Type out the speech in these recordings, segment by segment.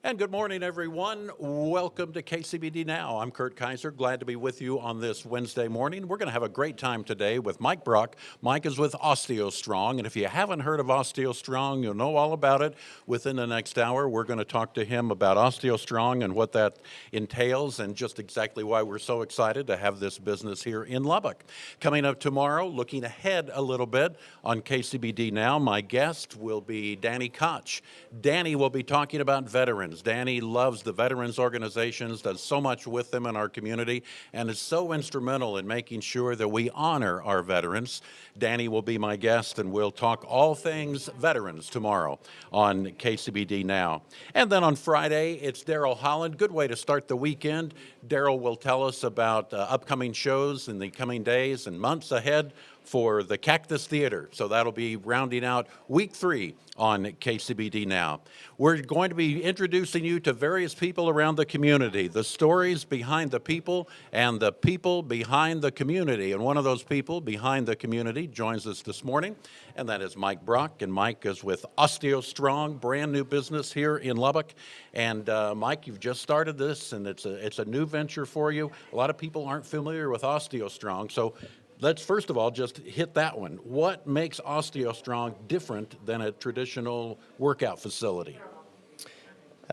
And good morning, everyone. Welcome to KCBD Now. I'm Kurt Kaiser. Glad to be with you on this Wednesday morning. We're going to have a great time today with Mike Brock. Mike is with OsteoStrong, and if you haven't heard of OsteoStrong, you'll know all about it. Within the next hour, we're going to talk to him about OsteoStrong and what that entails and just exactly why we're so excited to have this business here in Lubbock. Coming up tomorrow, looking ahead a little bit on KCBD Now, my guest will be Danny Koch. Danny will be talking about veterans. Danny loves the veterans organizations, does so much with them in our community, and is so instrumental in making sure that we honor our veterans. Danny will be my guest, and we'll talk all things veterans tomorrow on KCBD Now. And then on Friday, it's Daryl Holland. Good way to start the weekend. Daryl will tell us about upcoming shows in the coming days and months ahead for the Cactus Theater. So that'll be rounding out week 3 on KCBD Now. We're going to be introducing you to various people around the community, the stories behind the people and the people behind the community. And one of those people behind the community joins us this morning, and that is Mike Brock. And Mike is with OsteoStrong, brand new business here in Lubbock. And Mike, you've just started this, and it's a new venture for you. A lot of people aren't familiar with OsteoStrong, so let's first of all just hit that one. What makes OsteoStrong different than a traditional workout facility?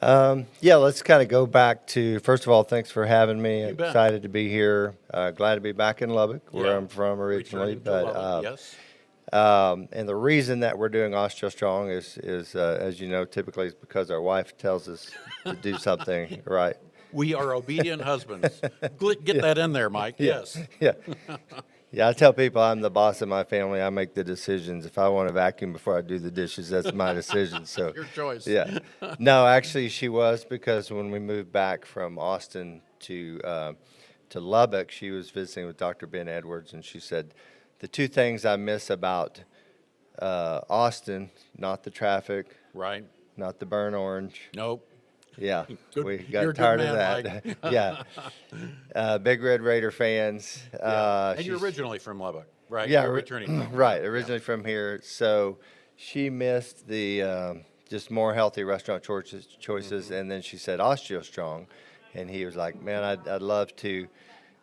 Yeah, let's kind of go back to, first of all, thanks for having me. You bet. Excited to be here. Glad to be back in Lubbock, where Yeah. I'm from originally. Returning to Lubbock, yes. And the reason that we're doing OsteoStrong is as you know, typically it's because our wife tells us to do something, right? We are obedient husbands. Get that in there, Mike. Yes. Yeah. Yeah, I tell people I'm the boss of my family. I make the decisions. If I want to vacuum before I do the dishes, that's my decision. So Your choice. yeah. No, actually, she was, because when we moved back from Austin to Lubbock, she was visiting with Dr. Ben Edwards, and she said, the two things I miss about Austin, not the traffic, Right. not the burnt orange. Nope. Yeah, Good- we you're a got good tired man, of that. Yeah. Big Red Raider fans. And you're she's- originally from Lubbock, right? Yeah, You're returning from right. Originally from here, so she missed the just more healthy restaurant choices, and then she said OsteoStrong, and he was like, "Man, I'd love to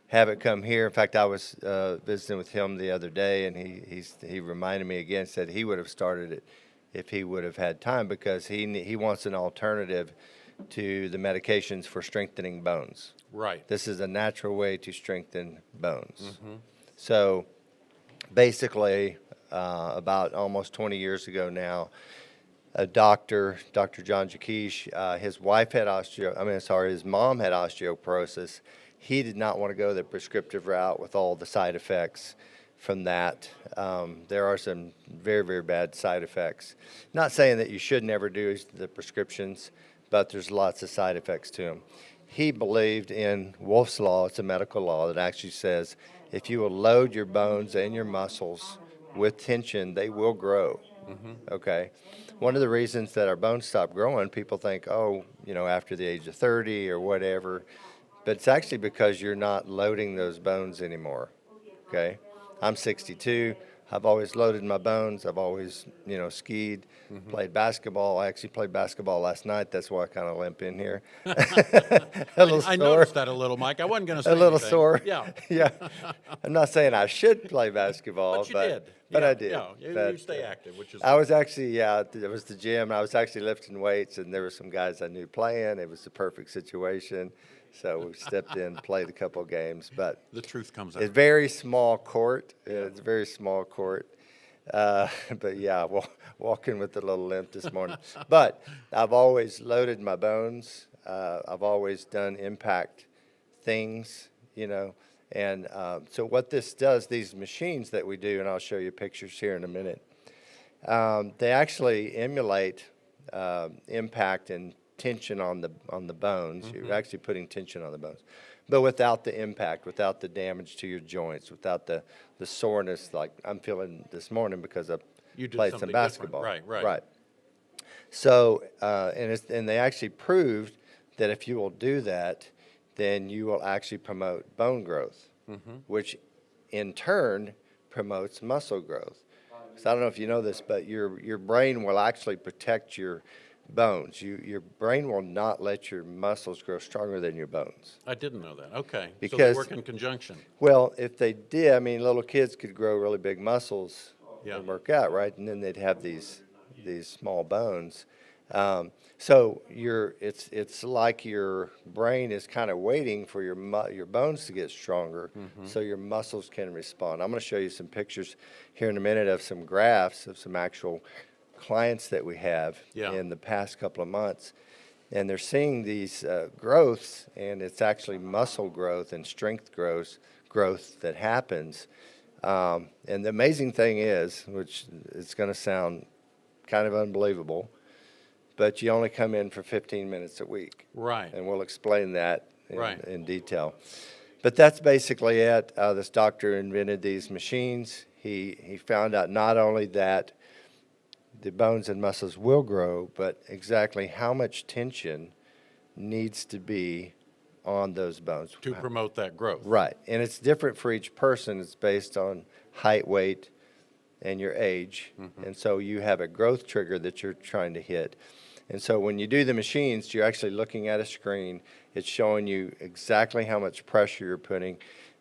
have it come here." In fact, I was visiting with him the other day, and he reminded me again, said he would have started it if he would have had time, because he wants an alternative to the medications for strengthening bones. Right. This is a natural way to strengthen bones. So basically, about almost 20 years ago now, a doctor, Dr. John Jakish, his wife had his mom had osteoporosis. He did not want to go the prescriptive route with all the side effects from that. There are some very, very bad side effects. Not saying that you should never do the prescriptions, but there's lots of side effects to them. He believed in Wolff's Law. It's a medical law that actually says if you will load your bones and your muscles with tension, they will grow. Okay? One of the reasons that our bones stop growing, people think, after the age of 30 or whatever, but it's actually because you're not loading those bones anymore. Okay? I'm 62. I've always loaded my bones. I've always, skied, played basketball. I actually played basketball last night. That's why I kind of limp in here. A little I sore. noticed that a little, Mike. I wasn't going to say A little anything. sore. Yeah. Yeah. I'm not saying I should play basketball, But you did. But Yeah, I did. Yeah, you But, stay active, which is I was actually, it was the gym. I was actually lifting weights, and there were some guys I knew playing. It was the perfect situation. So we stepped in, played a couple of games. But the truth comes it's out. very small court. It's a very small court. But yeah, walking with a little limp this morning. But I've always loaded my bones. I've always done impact things, And so what this does, these machines that we do, and I'll show you pictures here in a minute, they actually emulate impact and tension on the bones. You're actually putting tension on the bones, but without the impact, without the damage to your joints, without the soreness like I'm feeling this morning because I You did played something some basketball. different. Right. Right. So, and they actually proved that if you will do that, then you will actually promote bone growth, which in turn promotes muscle growth. So I don't know if you know this, but your brain will actually protect your bones. Your brain will not let your muscles grow stronger than your bones. I didn't know that. Okay. So they Because- work in conjunction. Well, if they did, I mean, little kids could grow really big muscles Yeah. and work out, right? And then they'd have these small bones. So it's like your brain is kind of waiting for your bones to get stronger, so your muscles can respond. I'm going to show you some pictures here in a minute of some graphs of some actual clients that we have Yeah. in the past couple of months. And they're seeing these growths, and it's actually muscle growth and strength growth that happens. And the amazing thing is, which it's going to sound kind of unbelievable, but you only come in for 15 minutes a week. Right. And we'll explain that Right. in detail. But that's basically it. This doctor invented these machines. He found out not only that the bones and muscles will grow, but exactly how much tension needs to be on those bones. To promote that growth. Right. And it's different for each person. It's based on height, weight, and your age. And so you have a growth trigger that you're trying to hit. And so when you do the machines, you're actually looking at a screen. It's showing you exactly how much pressure you're putting.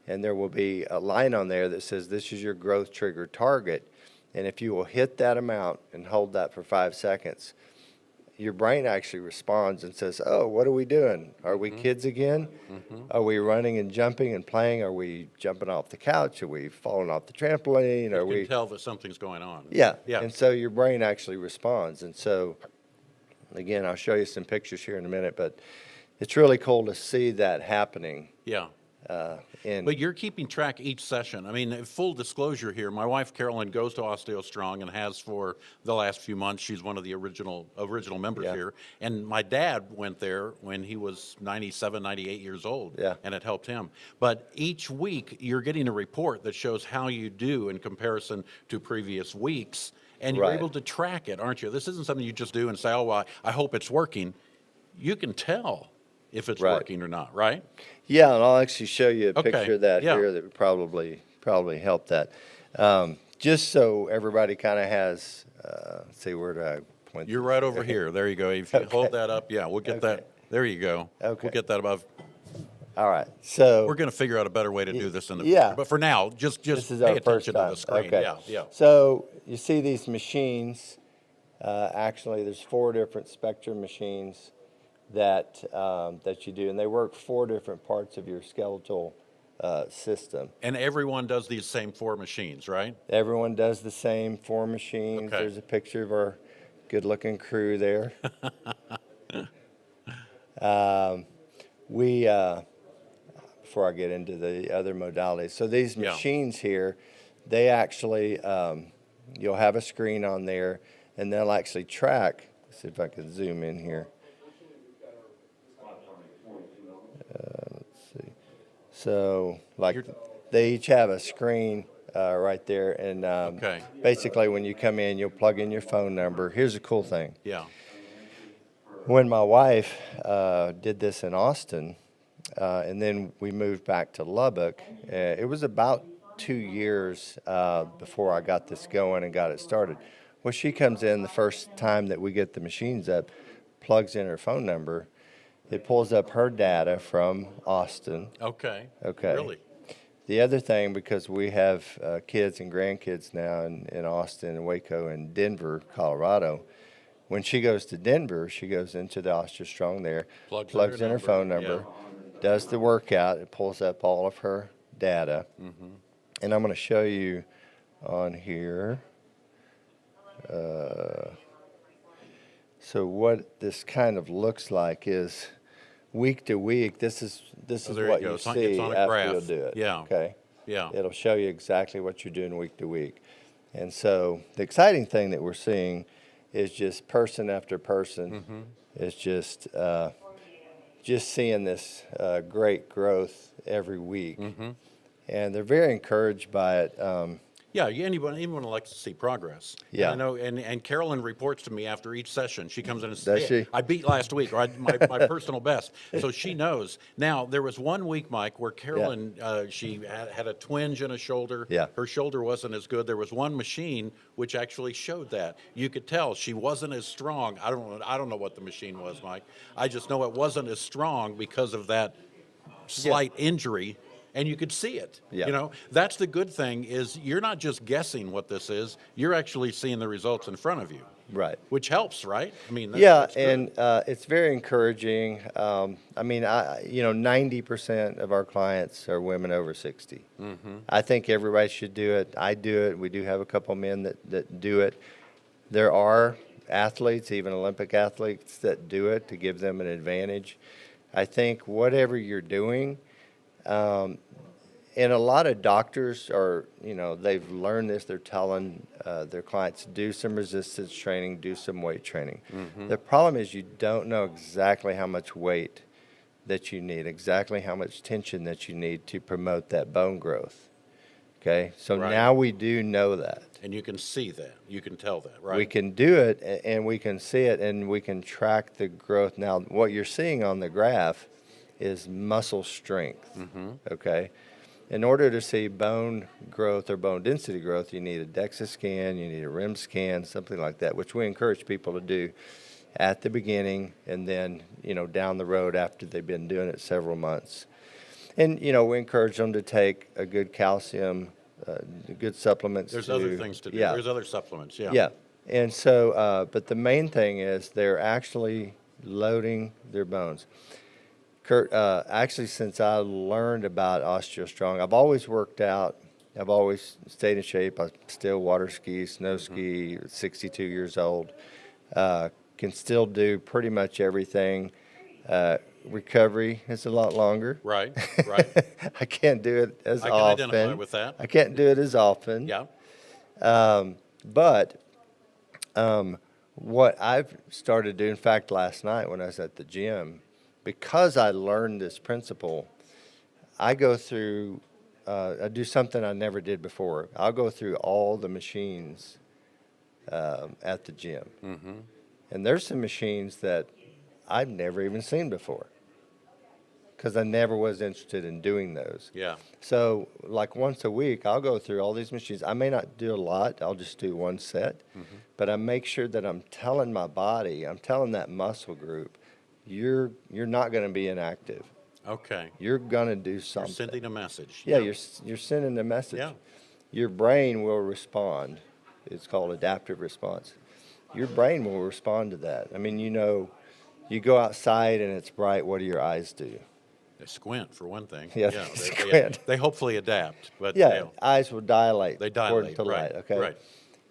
And there will be a line on there that says this is your growth trigger target. And if you will hit that amount and hold that for 5 seconds, your brain actually responds and says, oh, what are we doing? Are we kids again? Are we running and jumping and playing? Are we jumping off the couch? Are we falling off the trampoline? Are You we? can tell that something's going on. Yeah. Yeah. And so your brain actually responds. And so, again, I'll show you some pictures here in a minute, but it's really cool to see that happening. Yeah. In But you're keeping track each session. I mean, full disclosure here, my wife Carolyn goes to OsteoStrong and has for the last few months. She's one of the original members Yeah. here. And my dad went there when he was 97, 98 years old. Yeah. And it helped him. But each week you're getting a report that shows how you do in comparison to previous weeks. And you're Right. able to track it, aren't you? This isn't something you just do and say, oh, well, I hope it's working. You can tell if it's Right. working or not, right? Yeah, and I'll actually show you a Okay, picture of that yeah. here that would probably help that. Just so everybody kind of has, let's see, where do I point? You're this? right over here. There you go. If you hold that up, yeah, we'll get Okay. that. There you go. Okay. We'll get that above. All right, so. We're going to figure out a better way to do this in the Yeah. future. But for now, just This is pay our first attention to time. the screen. Okay. Yeah, yeah. So you see these machines, actually there's 4 different Spectrum machines that you do, and they work 4 different parts of your skeletal system. And everyone does these same 4 machines, right? Everyone does the same 4 machines. Okay. There's a picture of our good-looking crew there. Before I get into the other modalities, so these Yeah. machines here, they actually, you'll have a screen on there, and they'll actually track. Let's see if I can zoom in here. Let's see. So, like, they each have a screen right there, and Okay. basically, when you come in, you'll plug in your phone number. Here's a cool thing. Yeah. When my wife did this in Austin, and then we moved back to Lubbock, it was about 2 years before I got this going and got it started. Well, she comes in the first time that we get the machines up, plugs in her phone number. It pulls up her data from Austin. Okay. Okay. Really? The other thing, because we have kids and grandkids now in Austin and Waco and Denver, Colorado, when she goes to Denver, she goes into the OsteoStrong there, plugs in her phone number, does the workout, it pulls up all of her data. And I'm going to show you on here. So what this kind of looks like is week to week. This is there what you go. you It's on- see it's on a after graph. you'll do it. Yeah. Okay. Yeah. It'll show you exactly what you're doing week to week. And so the exciting thing that we're seeing is just person after person is just seeing this great growth every week. And they're very encouraged by it. Yeah, anyone likes to see progress. Yeah. And I know, and Carolyn reports to me after each session. She comes in and Does says, "Hey, she? I beat last week, or my personal best." So she knows. Now, there was one week, Mike, where Carolyn, she had a twinge in a shoulder. Yeah. Her shoulder wasn't as good. There was one machine which actually showed that. You could tell she wasn't as strong. I don't know what the machine was, Mike. I just know it wasn't as strong because of that slight injury, and you could see it. Yeah. You know, that's the good thing is you're not just guessing what this is, you're actually seeing the results in front of you. Right. Which helps, right? I mean, Yeah, that's good. and it's very encouraging. I mean, 90% of our clients are women over 60. I think everybody should do it. I do it. We do have a couple men that do it. There are athletes, even Olympic athletes, that do it to give them an advantage. I think whatever you're doing, and a lot of doctors are, they've learned this. They're telling their clients, do some resistance training, do some weight training. The problem is you don't know exactly how much weight that you need, exactly how much tension that you need to promote that bone growth. Okay, so Right. now we do know that. And you can see that. You can tell that, right? We can do it, and we can see it, and we can track the growth. Now, what you're seeing on the graph is muscle strength, okay? In order to see bone growth or bone density growth, you need a DEXA scan, you need a RIM scan, something like that, which we encourage people to do at the beginning and then, down the road after they've been doing it several months. And, we encourage them to take a good calcium, good supplements. There's other things to do. Yeah. There's other supplements, yeah. Yeah. And so, but the main thing is they're actually loading their bones. Kurt, actually, since I learned about OsteoStrong, I've always worked out. I've always stayed in shape. I still water ski, snow ski, 62 years old. Can still do pretty much everything. Recovery is a lot longer. Right. I can't do it as I often. can identify with that. I can't do it as often. Yeah. But what I've started to do, in fact, last night when I was at the gym, because I learned this principle, I go through, I do something I never did before. I'll go through all the machines at the gym. And there's some machines that I've never even seen before because I never was interested in doing those. Yeah. So like once a week, I'll go through all these machines. I may not do a lot. I'll just do one set. But I make sure that I'm telling my body, I'm telling that muscle group, you're not going to be inactive. Okay. You're going to do something. You're sending a message. Yeah, you're sending a message. Yeah. Your brain will respond. It's called adaptive response. Your brain will respond to that. I mean, you go outside and it's bright. What do your eyes do? They squint, for one thing. Yeah, they squint. They hopefully adapt. But Yeah, eyes will dilate. they according dilate. to Right. light. Okay. Right.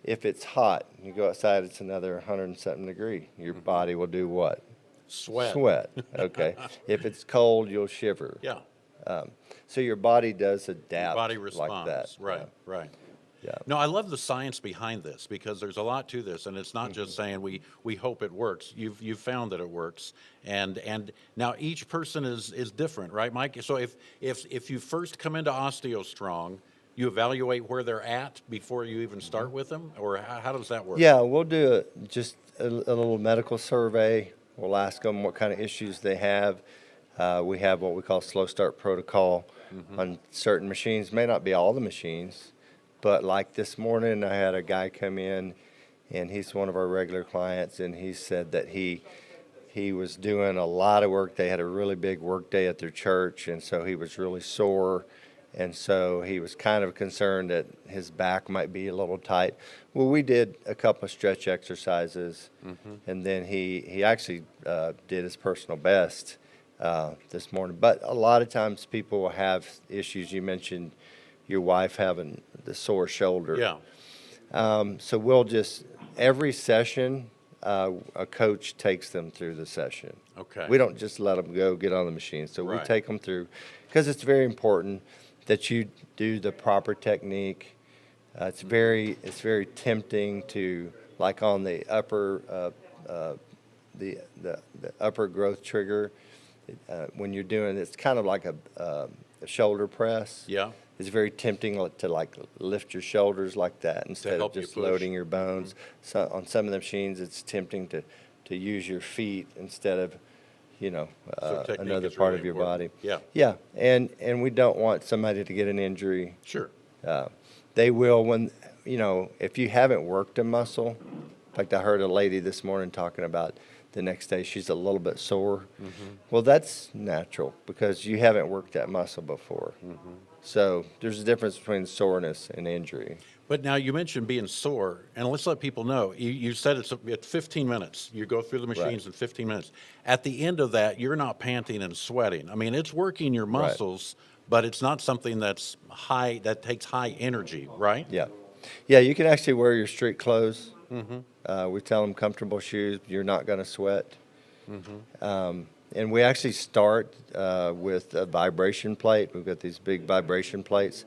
If it's hot, you go outside. It's another 100 and something degree. Your body will do what? Sweat. Sweat. Okay. If it's cold, you'll shiver. Yeah. So your body does adapt. Body responds. like that. Right. Right. Yeah. No, I love the science behind this because there's a lot to this, and it's not just saying we hope it works. You've found that it works, and now each person is different, right, Mike? So if you first come into OsteoStrong, you evaluate where they're at before you even start with them, or how does that work? Yeah, we'll do just a little medical survey. We'll ask them what kind of issues they have. We have what we call slow start protocol on certain machines. May not be all the machines. But like this morning, I had a guy come in, and he's one of our regular clients, and he said that he was doing a lot of work. They had a really big work day at their church, and so he was really sore, and so he was kind of concerned that his back might be a little tight. Well, we did a couple of stretch exercises, and then he actually did his personal best this morning. But a lot of times people will have issues. You mentioned your wife having the sore shoulder. Yeah. So we'll just, every session, a coach takes them through the session. Okay. We don't just let them go get on the machine. So we Right. take them through, because it's very important that you do the proper technique. It's very tempting to, like on the upper, the upper growth trigger, when you're doing, it's kind of like shoulder press. Yeah. It's very tempting to like lift your shoulders like that instead of help you just push. loading your bones. So on some of the machines, it's tempting to use your feet instead of, So technique another is part really of your important. body. Yeah. Yeah, and we don't want somebody to get an injury. Sure. They will when, if you haven't worked a muscle. In fact, I heard a lady this morning talking about the next day she's a little bit sore. Well, that's natural because you haven't worked that muscle before. So there's a difference between soreness and injury. But now you mentioned being sore, and let's let people know. You said it's 15 minutes. You go through the machines in 15 minutes. At the end of that, you're not panting and sweating. I mean, it's working your muscles, but it's not something that's high, that takes high energy, right? Yeah. Yeah, you can actually wear your street clothes. We tell them comfortable shoes. You're not going to sweat. And we actually start with a vibration plate. We've got these big vibration plates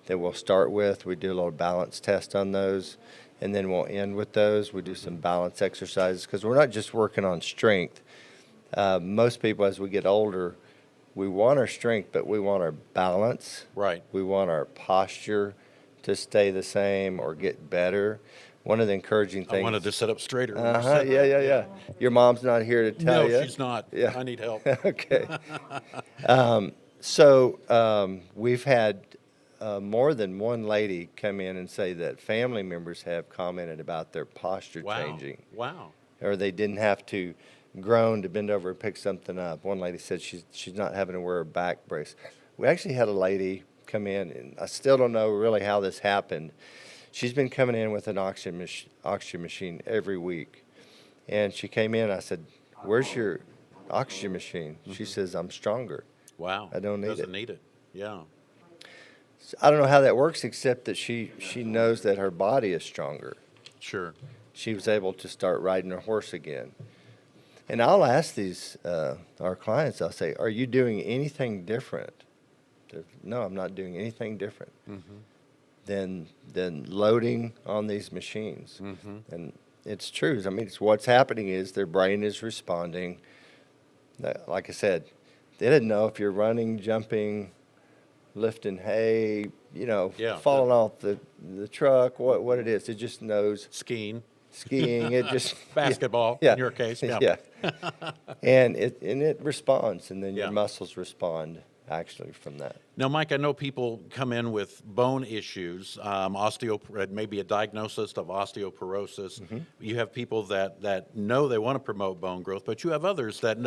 that we'll start with. We do a little balance test on those, and then we'll end with those. We do some balance exercises because we're not just working on strength. Most people, as we get older, we want our strength, but we want our balance. Right. We want our posture to stay the same or get better. One of the encouraging things. I wanted to sit up straighter. Yeah. Your mom's not here to tell you. No, she's not. Yeah. I need help. Okay. So we've had more than one lady come in and say that family members have commented about their posture changing. Wow. Or they didn't have to groan to bend over and pick something up. One lady said she's not having to wear a back brace. We actually had a lady come in, and I still don't know really how this happened. She's been coming in with an oxygen machine every week. And she came in, I said, "Where's your oxygen machine?" She says, "I'm stronger." Wow. I don't need Doesn't it. need it. Yeah. So I don't know how that works, except that she knows that her body is stronger. Sure. She was able to start riding her horse again. And I'll ask these our clients, I'll say, "Are you doing anything different?" No, I'm not doing anything different than loading on these machines. And it's true. I mean, it's what's happening is their brain is responding. Like I said, they didn't know if you're running, jumping, lifting hay, falling off the truck, what it is. It just knows. Skiing. It just Basketball, yeah. in your case. Yeah. And it responds, and then Yeah. your muscles respond actually from that. Now, Mike, I know people come in with bone issues, maybe a diagnosis of osteoporosis. You have people that know they want to promote bone growth, but you have others that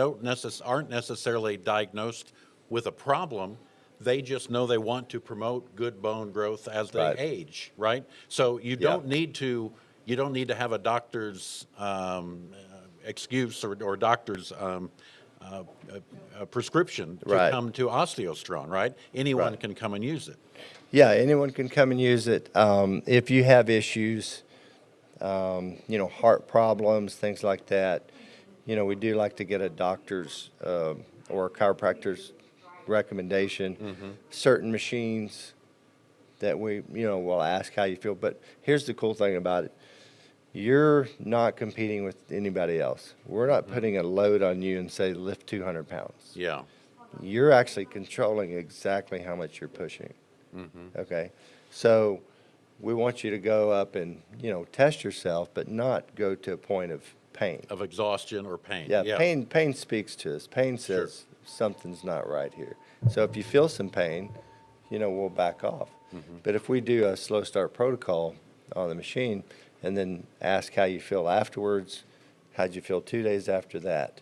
aren't necessarily diagnosed with a problem. They just know they want to promote good bone growth as they age, right? So you don't need to have a doctor's excuse or doctor's a prescription to come to OsteoStrong, right? Anyone can come and use it. Yeah, anyone can come and use it. If you have issues, heart problems, things like that, we do like to get a doctor's or a chiropractor's recommendation. Certain machines that we, will ask how you feel. But here's the cool thing about it. You're not competing with anybody else. We're not putting a load on you and say lift 200 pounds. Yeah. You're actually controlling exactly how much you're pushing. Okay? So we want you to go up and, test yourself, but not go to a point of pain. Of exhaustion or pain. Yeah. Pain speaks to us. Pain says something's not right here. So if you feel some pain, we'll back off. But if we do a slow start protocol on the machine and then ask how you feel afterwards, how'd you feel 2 days after that?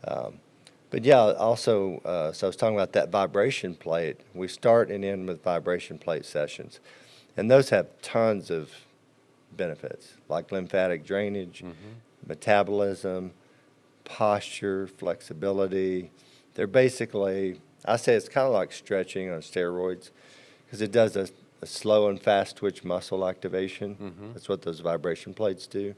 But yeah, also, so I was talking about that vibration plate. We start and end with vibration plate sessions. And those have tons of benefits, like lymphatic drainage, metabolism, posture, flexibility. They're basically, I say it's kind of like stretching on steroids because it does a slow and fast twitch muscle activation. That's what those vibration plates do.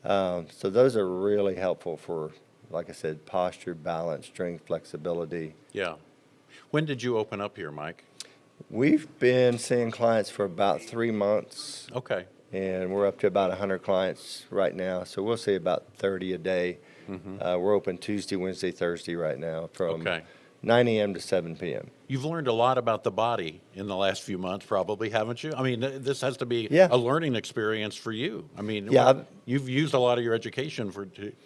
So those are really helpful for, like I said, posture, balance, strength, flexibility. Yeah. When did you open up here, Mike? We've been seeing clients for about 3 months. Okay. And we're up to about 100 clients right now. So we'll see about 30 a day. We're open Tuesday, Wednesday, Thursday right now from 9 a.m. to 7 p.m. You've learned a lot about the body in the last few months, probably, haven't you? I mean, this has to be Yeah. a learning experience for you. I mean, Yeah, you've used a lot of your education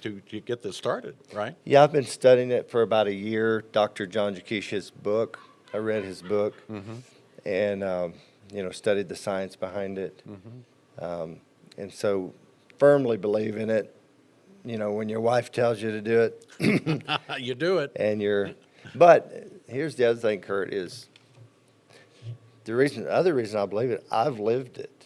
to get this started, right? Yeah, I've been studying it for about a year. Dr. John Jakish's book, I read his book, and studied the science behind it, and so firmly believe in it. When your wife tells you to do it, You do it. and but here's the other thing, Kurt, is the other reason I believe it. I've lived it.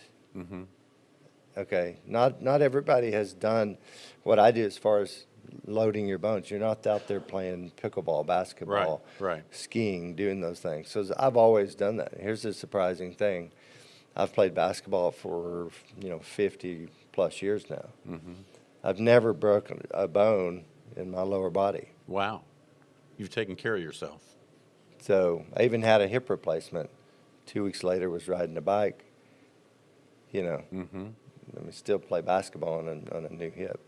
Okay, not everybody has done what I do as far as loading your bones. You're not out there playing pickleball, basketball, Right. skiing, doing those things. So I've always done that. Here's the surprising thing. I've played basketball for 50 plus years now. I've never broken a bone in my lower body. Wow. You've taken care of yourself. So I even had a hip replacement. 2 weeks later, was riding a bike. I mean, still play basketball on a new hip.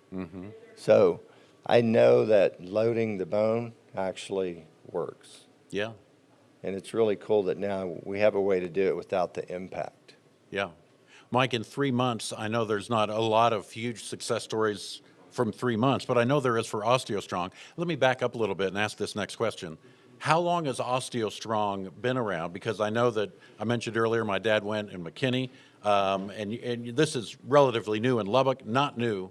So I know that loading the bone actually works. Yeah. And it's really cool that now we have a way to do it without the impact. Yeah. Mike, in 3 months, I know there's not a lot of huge success stories from 3 months, but I know there is for OsteoStrong. Let me back up a little bit and ask this next question. How long has OsteoStrong been around? Because I know that I mentioned earlier my dad went in McKinney, and this is relatively new in Lubbock, not new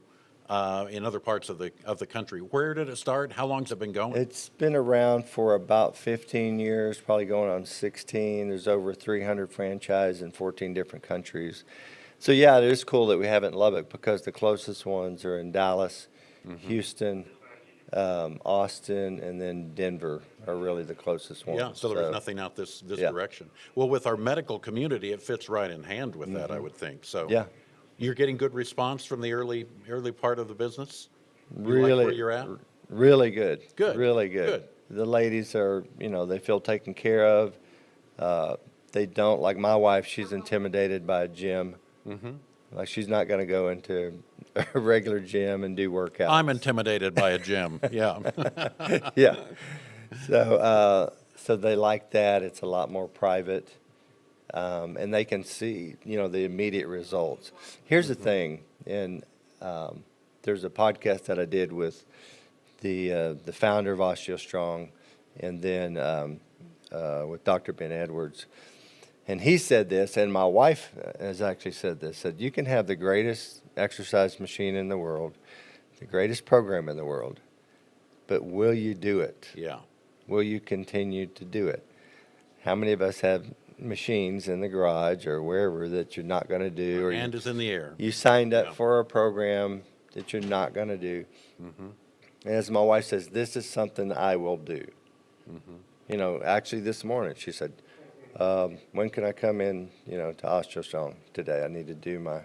in other parts of the country. Where did it start? How long has it been going? It's been around for about 15 years, probably going on 16. There's over 300 franchises in 14 different countries. So, yeah, it is cool that we have it in Lubbock because the closest ones are in Dallas, Houston, Austin, and then Denver are really the closest ones. Yeah, so there's nothing out this Yeah. direction. Well, with our medical community, it fits right in hand with that, I would think. So Yeah. you're getting good response from the early part of the business? You like Really, where you're at? really good. Good, Really good. good. The ladies are, they feel taken care of. They don't, like my wife, she's intimidated by a gym. Like she's not going to go into a regular gym and do workouts. I'm intimidated by a gym, yeah. Yeah. So they like that. It's a lot more private. And they can see, the immediate results. Here's the thing, and there's a podcast that I did with the founder of OsteoStrong, and then with Dr. Ben Edwards. And he said this, and my wife has actually said this, said you can have the greatest exercise machine in the world, the greatest program in the world, but will you do it? Yeah. Will you continue to do it? How many of us have machines in the garage or wherever that you're not going to do? Your hand is in the air. You signed up Yeah. for a program that you're not going to do. And as my wife says, this is something I will do. Actually this morning she said, when can I come in, to OsteoStrong today? I need to do my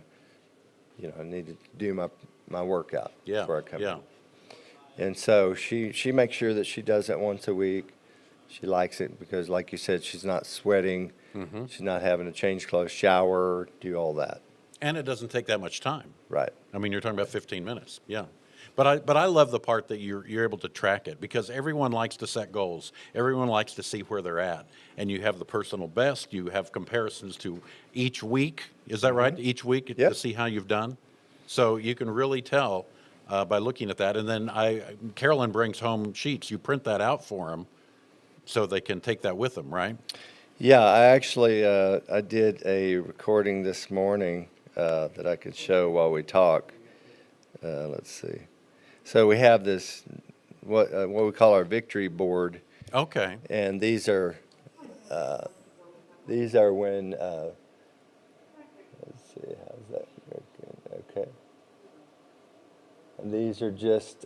workout Yeah, before I come yeah. in. And so she makes sure that she does it once a week. She likes it because, like you said, she's not sweating. She's not having to change clothes, shower, do all that. And it doesn't take that much time. Right. I mean, you're talking about 15 minutes, yeah. But I love the part that you're able to track it because everyone likes to set goals. Everyone likes to see where they're at. And you have the personal best. You have comparisons to each week. Is that right? Each week Yep. to see how you've done. So you can really tell by looking at that. And then Carolyn brings home sheets. You print that out for them so they can take that with them, right? Yeah, I actually I did a recording this morning that I could show while we talk. Let's see. So we have this what we call our victory board, Okay. and these are when let's see, how's that working? Okay. And these are just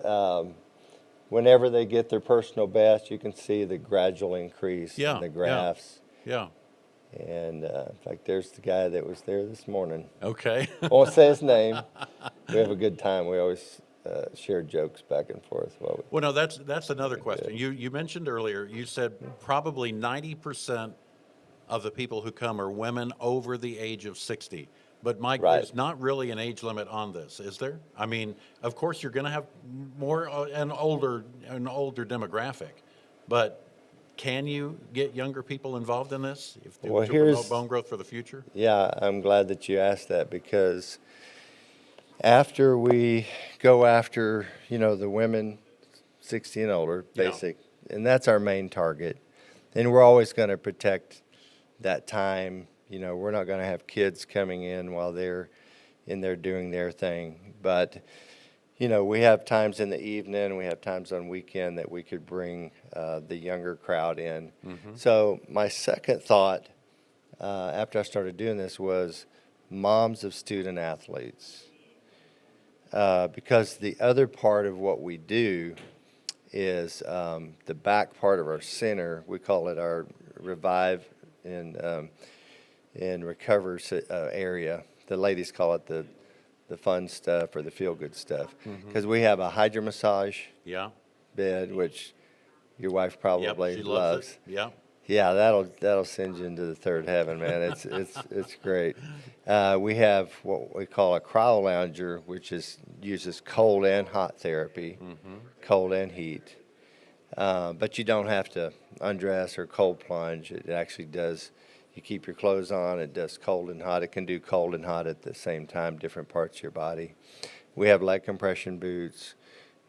whenever they get their personal best, you can see the gradual increase Yeah, in the yeah. graphs. Yeah. And in fact, there's the guy that was there this morning. Okay. I won't say his name. We have a good time. We always share jokes back and forth. Well, no, that's another question. You mentioned earlier, you said probably 90% of the people who come are women over the age of 60. But Mike, Right. there's not really an age limit on this, is there? I mean, of course, you're going to have more an older demographic, but Can you get younger people involved in this Well, to promote here's, bone growth for the future? yeah, I'm glad that you asked that, because after we go after, the women 60 and older, Yeah. basic, and that's our main target, and we're always going to protect that time. We're not going to have kids coming in while they're in there doing their thing. But, we have times in the evening, we have times on weekend that we could bring the younger crowd in. So my second thought after I started doing this was moms of student athletes. Because the other part of what we do is the back part of our center. We call it our revive and recover area. The ladies call it the fun stuff or the feel good stuff, because we have a hydro massage Yeah. bed, which your wife Yep. probably She loves. loves it. Yeah. Yeah, that'll send you into the third heaven, man. It's great. We have what we call a cryo lounger, which uses cold and hot therapy, cold and heat. But you don't have to undress or cold plunge. It actually does. You keep your clothes on. It does cold and hot. It can do cold and hot at the same time, different parts of your body. We have leg compression boots.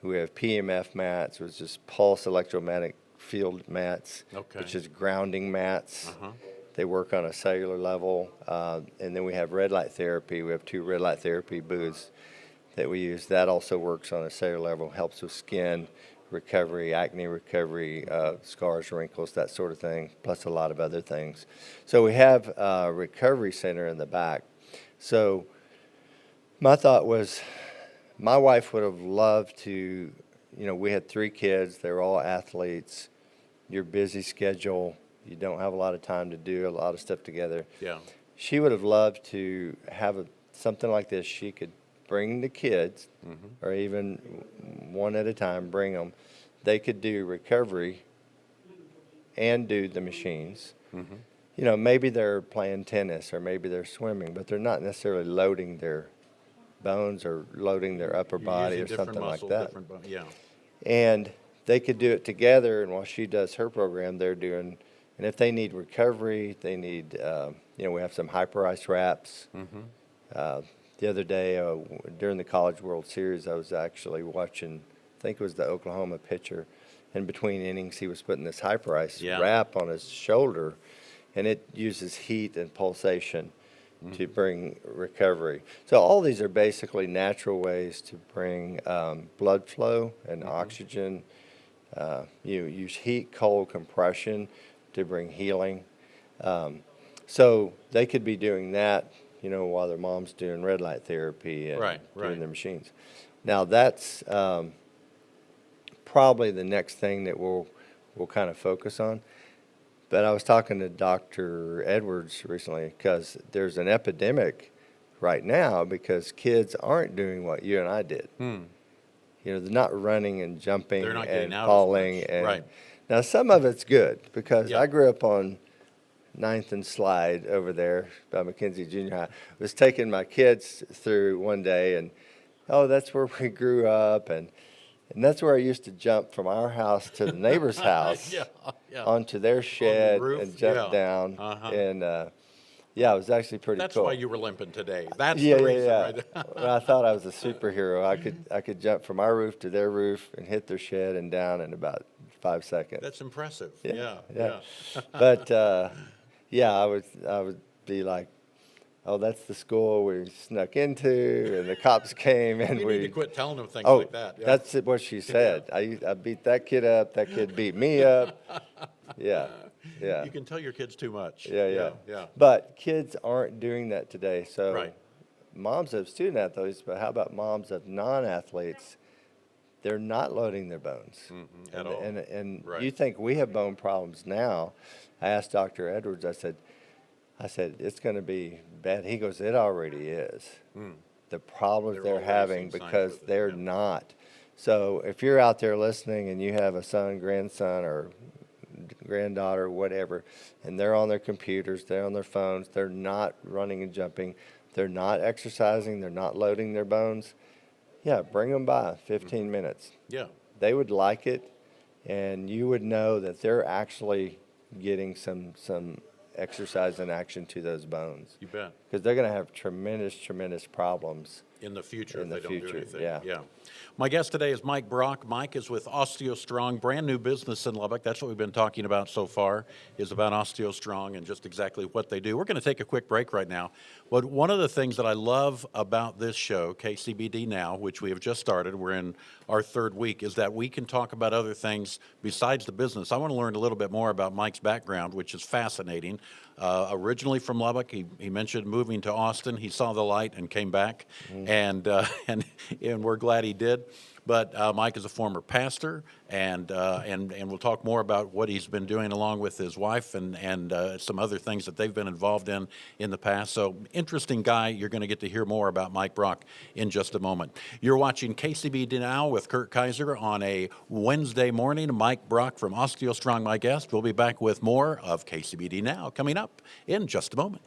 We have PMF mats, which is pulse electromagnetic field mats, Okay. which is grounding mats. They work on a cellular level. And then we have red light therapy. We have 2 red light therapy booths that we use. That also works on a cellular level, helps with skin recovery, acne recovery, scars, wrinkles, that sort of thing, plus a lot of other things. So we have a recovery center in the back. So my thought was, my wife would have loved to, we had 3 kids. They were all athletes. Your busy schedule, you don't have a lot of time to do a lot of stuff together. Yeah. She would have loved to have something like this. She could bring the kids, or even one at a time, bring them. They could do recovery and do the machines. Maybe they're playing tennis or maybe they're swimming, but they're not necessarily loading their bones or loading their upper You're body or using different something like muscles, that. different yeah. And they could do it together, and while she does her program, they're doing, and if they need recovery, they need, we have some hyper ice wraps. The other day during the College World Series, I was actually watching, I think it was the Oklahoma pitcher, and between innings he was putting this hyper ice wrap on his shoulder, and it uses heat and pulsation to bring recovery. So all these are basically natural ways to bring blood flow and oxygen. You use heat, cold, compression to bring healing. So they could be doing that, while their mom's doing red light therapy and doing their machines. Now that's probably the next thing that we'll kind of focus on. But I was talking to Dr. Edwards recently, because there's an epidemic right now because kids aren't doing what you and I did. They're not running and jumping They're not getting and out as falling. much. And Right. Now some of it's good, because Yeah. I grew up on 9th and Slide over there by McKenzie Junior High. I was taking my kids through one day, and that's where we grew up, and that's where I used to jump from our house to the neighbor's house Yeah. Yeah. onto their shed roof? and jump Yeah. down. Uh-huh. And it was actually pretty That's cool. why you were limping today. That's Yeah, the yeah, reason, yeah. right? Well, I thought I was a superhero. I could jump from our roof to their roof and hit their shed and down in about 5 seconds. That's impressive. Yeah, Yeah. yeah. But I would be like, oh, that's the school we snuck into, and the cops came, and You we need to quit telling them things Oh, like that. Yeah. that's what she said. I beat that kid up. That kid beat me up. Yeah, yeah. You can tell your kids too much. Yeah. Yeah. But kids aren't doing that today. So Right. moms of student athletes, but how about moms of non-athletes? They're not loading their bones. At all. And Right. you think we have bone problems now. I asked Dr. Edwards, I said, it's going to be bad. He goes, it already is. The problems They're they're all having raising signs because with it, they're yeah. not. So if you're out there listening and you have a son, grandson, or granddaughter, whatever, and they're on their computers, they're on their phones, they're not running and jumping, they're not exercising, they're not loading their bones, bring them by 15 minutes. Yeah. They would like it. and you would know that they're actually getting some exercise and action to those bones. You bet. Because they're going to have tremendous problems. In the future, In if the they don't do future, anything. yeah. My guest today is Mike Brock. Mike is with OsteoStrong, brand new business in Lubbock. That's what we've been talking about so far, is about OsteoStrong and just exactly what they do. We're going to take a quick break right now. But one of the things that I love about this show, KCBD Now, which we have just started, we're in our third week, is that we can talk about other things besides the business. I want to learn a little bit more about Mike's background, which is fascinating. Originally from Lubbock, he mentioned moving to Austin. He saw the light and came back, and we're glad he did. But Mike is a former pastor, and we'll talk more about what he's been doing along with his wife and some other things that they've been involved in the past. So interesting guy. You're going to get to hear more about Mike Brock in just a moment. You're watching KCBD Now with Kurt Kaiser on a Wednesday morning. Mike Brock from OsteoStrong, my guest. We'll be back with more of KCBD Now coming up in just a moment.